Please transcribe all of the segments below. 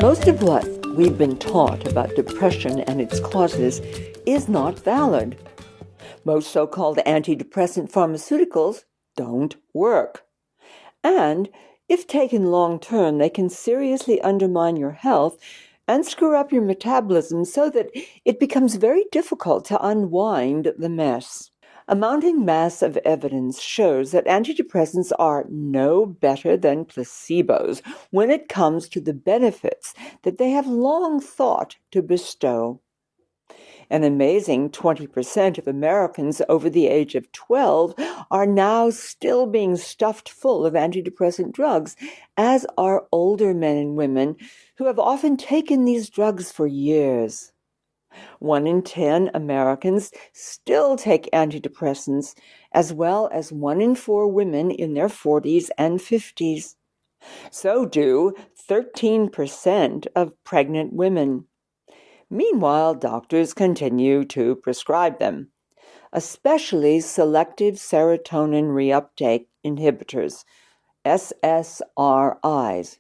Most of what we've been taught about depression and its causes is not valid. Most so-called antidepressant pharmaceuticals don't work. And if taken long-term, they can seriously undermine your health and screw up your metabolism so that it becomes very difficult to unwind the mess. A mounting mass of evidence shows that antidepressants are no better than placebos when it comes to the benefits that they have long thought to bestow. An amazing 20% of Americans over the age of 12 are now still being stuffed full of antidepressant drugs, as are older men and women who have often taken these drugs for years. 1 in 10 Americans still take antidepressants, as well as 1 in 4 women in their 40s and 50s. So do 13% of pregnant women. Meanwhile, doctors continue to prescribe them, especially selective serotonin reuptake inhibitors, SSRIs.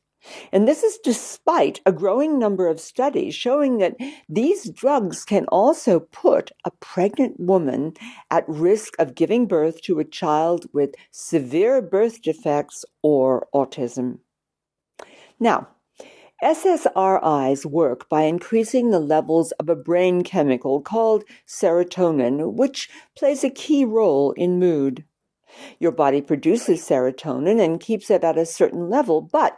And this is despite a growing number of studies showing that these drugs can also put a pregnant woman at risk of giving birth to a child with severe birth defects or autism. Now, SSRIs work by increasing the levels of a brain chemical called serotonin, which plays a key role in mood. Your body produces serotonin and keeps it at a certain level, but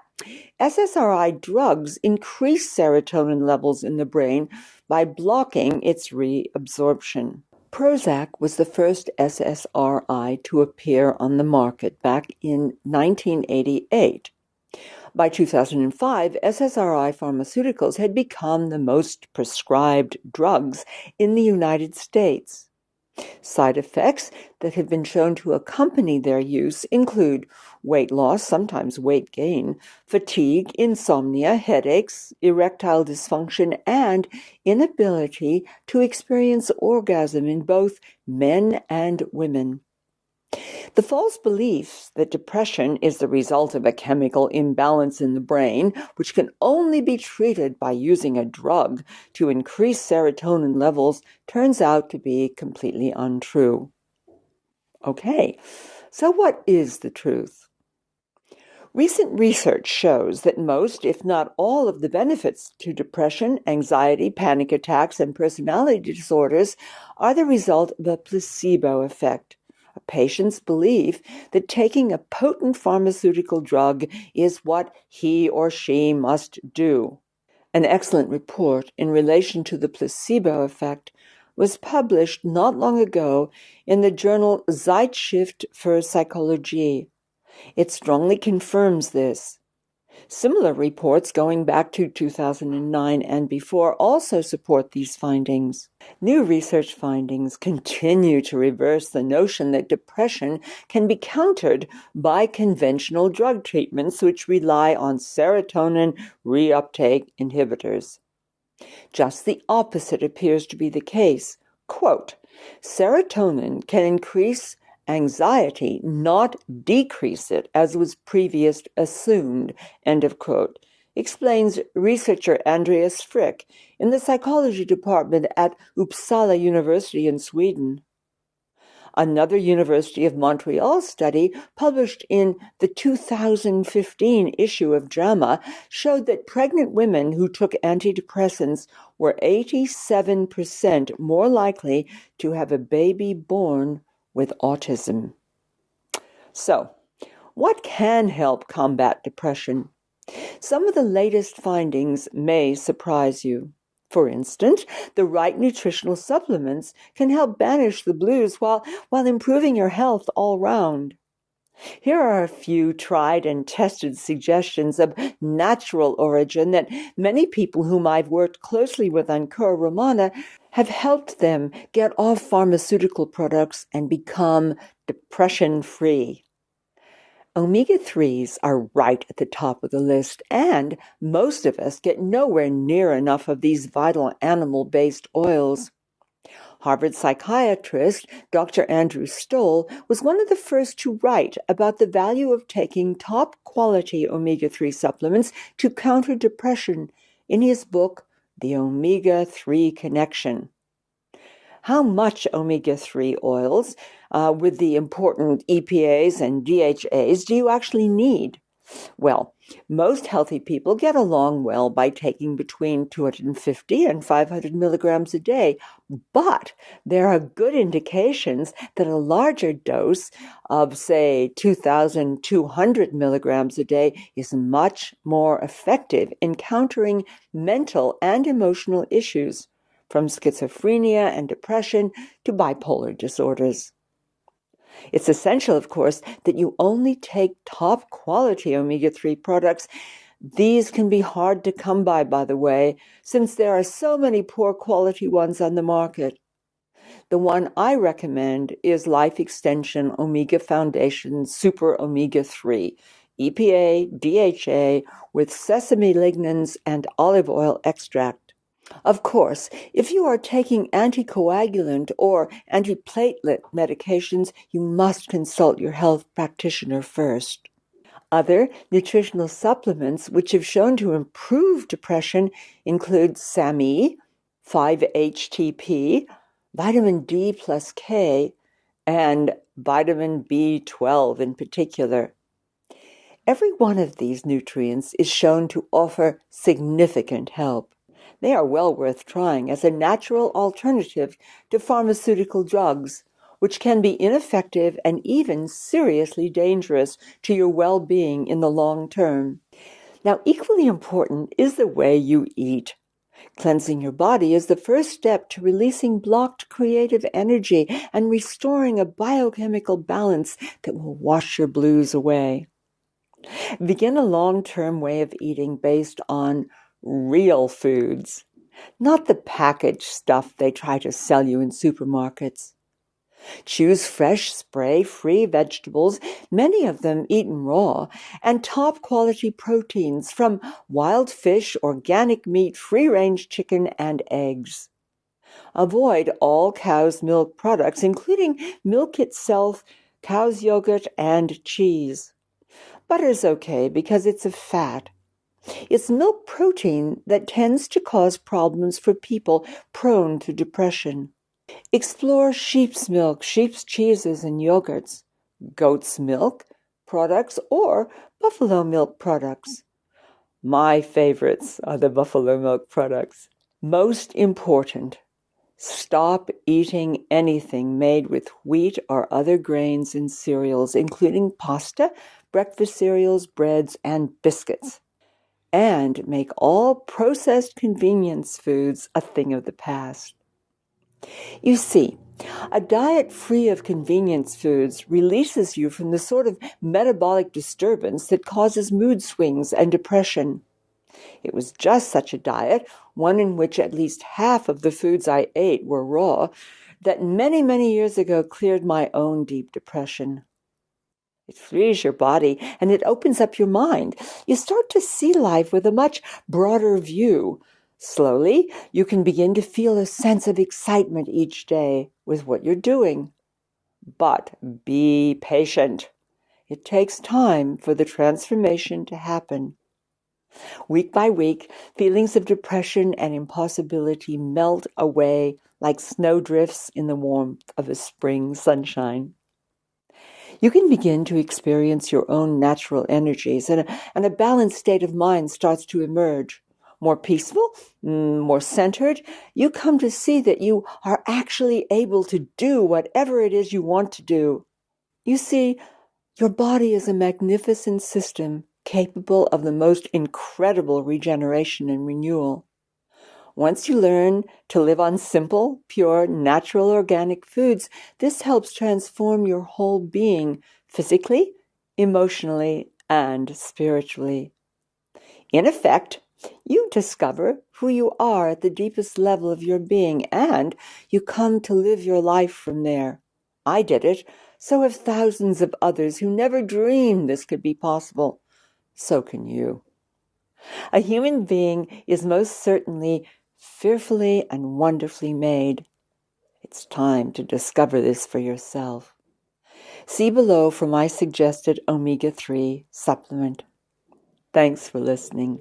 SSRI drugs increase serotonin levels in the brain by blocking its reabsorption. Prozac was the first SSRI to appear on the market back in 1988. By 2005, SSRI pharmaceuticals had become the most prescribed drugs in the United States. Side effects that have been shown to accompany their use include weight loss, sometimes weight gain, fatigue, insomnia, headaches, erectile dysfunction, and inability to experience orgasm in both men and women. The false belief that depression is the result of a chemical imbalance in the brain, which can only be treated by using a drug to increase serotonin levels, turns out to be completely untrue. Okay, so what is the truth? Recent research shows that most, if not all, of the benefits to depression, anxiety, panic attacks, and personality disorders are the result of a placebo effect. A patient's belief that taking a potent pharmaceutical drug is what he or she must do. An excellent report in relation to the placebo effect was published not long ago in the journal Zeitschrift für Psychologie. It strongly confirms this. Similar reports going back to 2009 and before also support these findings. New research findings continue to reverse the notion that depression can be countered by conventional drug treatments which rely on serotonin reuptake inhibitors. Just the opposite appears to be the case. Quote, serotonin can increase anxiety, not decrease it, as was previously assumed, end of quote, explains researcher Andreas Frick in the psychology department at Uppsala University in Sweden. Another University of Montreal study, published in the 2015 issue of JAMA, showed that pregnant women who took antidepressants were 87% more likely to have a baby born with autism. So, what can help combat depression? Some of the latest findings may surprise you. For instance, the right nutritional supplements can help banish the blues while improving your health all round. Here are a few tried and tested suggestions of natural origin that many people whom I've worked closely with on Cura Romana have helped them get off pharmaceutical products and become depression-free. Omega-3s are right at the top of the list, and most of us get nowhere near enough of these vital animal-based oils. Harvard psychiatrist Dr. Andrew Stoll was one of the first to write about the value of taking top-quality omega-3 supplements to counter depression, in his book, The Omega-3 Connection. How much omega-3 oils with the important EPAs and DHAs do you actually need? Well, most healthy people get along well by taking between 250 and 500 milligrams a day, but there are good indications that a larger dose of, say, 2,200 milligrams a day is much more effective in countering mental and emotional issues, from schizophrenia and depression to bipolar disorders. It's essential, of course, that you only take top-quality omega-3 products. These can be hard to come by the way, since there are so many poor-quality ones on the market. The one I recommend is LifeExtension Omega Foundation Super Omega-3, EPA, DHA, with sesame lignans and olive oil extract. Of course, if you are taking anticoagulant or antiplatelet medications, you must consult your health practitioner first. Other nutritional supplements which have shown to improve depression include SAMe, 5-HTP, vitamin D plus K, and vitamin B12 in particular. Every one of these nutrients is shown to offer significant help. They are well worth trying as a natural alternative to pharmaceutical drugs, which can be ineffective and even seriously dangerous to your well-being in the long term. Now, equally important is the way you eat. Cleansing your body is the first step to releasing blocked creative energy and restoring a biochemical balance that will wash your blues away. Begin a long-term way of eating based on real foods, not the packaged stuff they try to sell you in supermarkets. Choose fresh, spray-free vegetables, many of them eaten raw, and top-quality proteins from wild fish, organic meat, free-range chicken, and eggs. Avoid all cow's milk products, including milk itself, cow's yogurt, and cheese. Butter's okay because it's a fat. It's milk protein that tends to cause problems for people prone to depression. Explore sheep's milk, sheep's cheeses and yogurts, goat's milk products, or buffalo milk products. My favorites are the buffalo milk products. Most important, stop eating anything made with wheat or other grains in cereals, including pasta, breakfast cereals, breads, and biscuits. And make all processed convenience foods a thing of the past. You see, a diet free of convenience foods releases you from the sort of metabolic disturbance that causes mood swings and depression. It was just such a diet, one in which at least half of the foods I ate were raw, that many, many years ago cleared my own deep depression. It frees your body and it opens up your mind. You start to see life with a much broader view. Slowly, you can begin to feel a sense of excitement each day with what you're doing. But be patient. It takes time for the transformation to happen. Week by week, feelings of depression and impossibility melt away like snowdrifts in the warmth of a spring sunshine. You can begin to experience your own natural energies, and a balanced state of mind starts to emerge. More peaceful, more centered, you come to see that you are actually able to do whatever it is you want to do. You see, your body is a magnificent system capable of the most incredible regeneration and renewal. Once you learn to live on simple, pure, natural, organic foods, this helps transform your whole being physically, emotionally, and spiritually. In effect, you discover who you are at the deepest level of your being, and you come to live your life from there. I did it, so have thousands of others who never dreamed this could be possible. So can you. A human being is most certainly fearfully and wonderfully made. It's time to discover this for yourself. See below for my suggested omega-3 supplement. Thanks for listening.